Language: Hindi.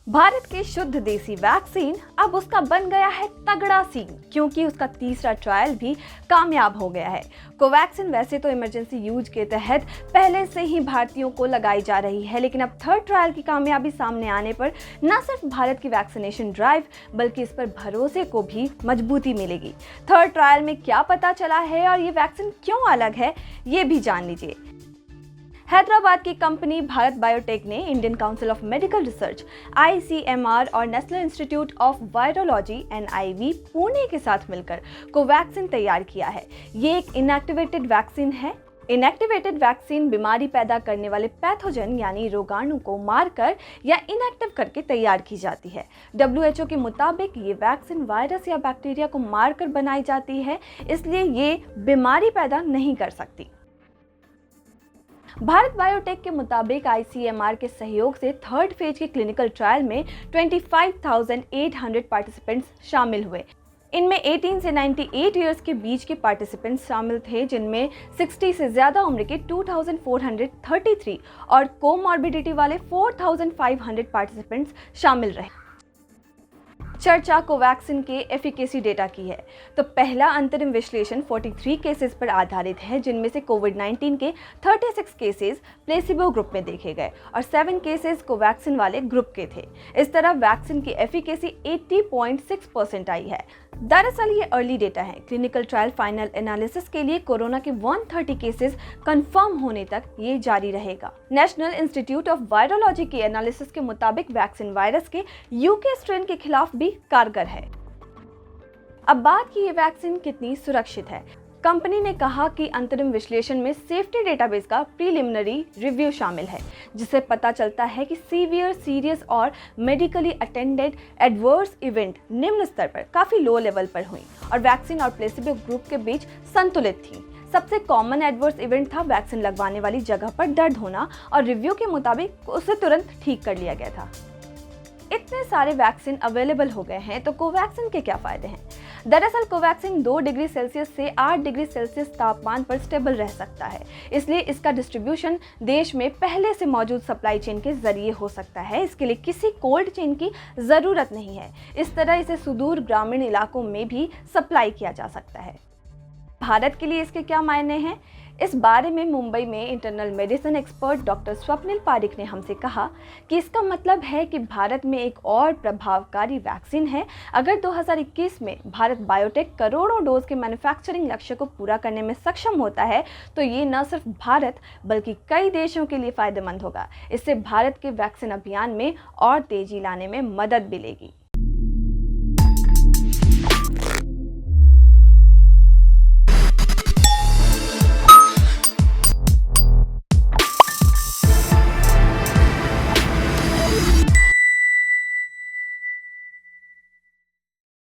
भारत के शुद्ध देसी वैक्सीन अब उसका बन गया है तगड़ा सीन, क्योंकि उसका तीसरा ट्रायल भी कामयाब हो गया है। कोवैक्सीन वैसे तो इमरजेंसी यूज के तहत पहले से ही भारतीयों को लगाई जा रही है, लेकिन अब थर्ड ट्रायल की कामयाबी सामने आने पर न सिर्फ भारत की वैक्सीनेशन ड्राइव बल्कि इस पर भरोसे को भी मजबूती मिलेगी। थर्ड ट्रायल में क्या पता चला है और ये वैक्सीन क्यों अलग है, ये भी जान लीजिए। हैदराबाद की कंपनी भारत बायोटेक ने Indian council of medical research (ICMR) और national institute of virology (NIV) Pune के साथ मिलकर कोवैक्सीन तैयार किया है। ये एक इनएक्टिवेटेड वैक्सीन है। इनएक्टिवेटेड वैक्सीन बीमारी पैदा करने वाले पैथोजन यानी रोगाणु को मारकर या इनएक्टिव करके तैयार की जाती है। WHO के मुताबिक ये वैक्सीन वायरस या बैक्टीरिया को मारकर बनाई जाती है, इसलिए ये बीमारी पैदा नहीं कर सकती। भारत बायोटेक के मुताबिक ICMR के सहयोग से थर्ड फेज के क्लिनिकल ट्रायल में 25,800 पार्टिसिपेंट्स शामिल हुए। इनमें 18 से 98 ईयर्स के बीच के पार्टिसिपेंट्स शामिल थे, जिनमें 60 से ज़्यादा उम्र के 2,433 और कोमॉर्बिडिटी वाले 4,500 पार्टिसिपेंट्स शामिल रहे। चर्चा कोवैक्सीन के एफिकेसी डेटा की है, तो पहला अंतरिम विश्लेषण 43 केसेस पर आधारित है, जिनमें से कोविड-19 के 36 केसेस प्लेसिबो ग्रुप में देखे गए और 7 केसेस कोवैक्सीन वाले ग्रुप के थे। इस तरह वैक्सीन की एफिकेसी 80.6% आई है। दरअसल ये अर्ली डेटा है। क्लिनिकल ट्रायल फाइनल एनालिसिस के लिए कोरोना के 130 केसेस कंफर्म होने तक ये जारी रहेगा। नेशनल इंस्टीट्यूट ऑफ वायरोलॉजी के एनालिसिस के मुताबिक वैक्सीन वायरस के UK स्ट्रेन के खिलाफ भी कारगर है। अब बात की ये वैक्सीन कितनी सुरक्षित है। कंपनी ने कहा कि अंतरिम विश्लेषण में सेफ्टी डेटाबेस का प्रीलिमिनरी रिव्यू शामिल है, जिससे पता चलता है कि सीवियर, सीरियस और मेडिकली अटेंडेड एडवर्स इवेंट निम्न स्तर पर काफ़ी लो लेवल पर हुई और वैक्सीन और प्लेसिबो ग्रुप के बीच संतुलित थी। सबसे कॉमन एडवर्स इवेंट था वैक्सीन लगवाने वाली जगह पर दर्द होना और रिव्यू के मुताबिक उसे तुरंत ठीक कर लिया गया था। इतने सारे वैक्सीन अवेलेबल हो गए हैं, तो कोवैक्सीन के क्या फ़ायदे हैं? दरअसल कोवैक्सीन 2 डिग्री सेल्सियस से 8 डिग्री सेल्सियस तापमान पर स्टेबल रह सकता है, इसलिए इसका डिस्ट्रीब्यूशन देश में पहले से मौजूद सप्लाई चेन के जरिए हो सकता है। इसके लिए किसी कोल्ड चेन की ज़रूरत नहीं है। इस तरह इसे सुदूर ग्रामीण इलाकों में भी सप्लाई किया जा सकता है। भारत के लिए इसके क्या मायने हैं? इस बारे में मुंबई में internal medicine expert doctor Swapnil Pareek ने हमसे कहा कि इसका मतलब है कि भारत में एक और प्रभावकारी वैक्सीन है। अगर 2021 में भारत बायोटेक करोड़ों डोज के मैन्युफैक्चरिंग लक्ष्य को पूरा करने में सक्षम होता है, तो ये न सिर्फ भारत बल्कि कई देशों के लिए फ़ायदेमंद होगा। इससे भारत के वैक्सीन अभियान में और तेज़ी लाने में मदद मिलेगी।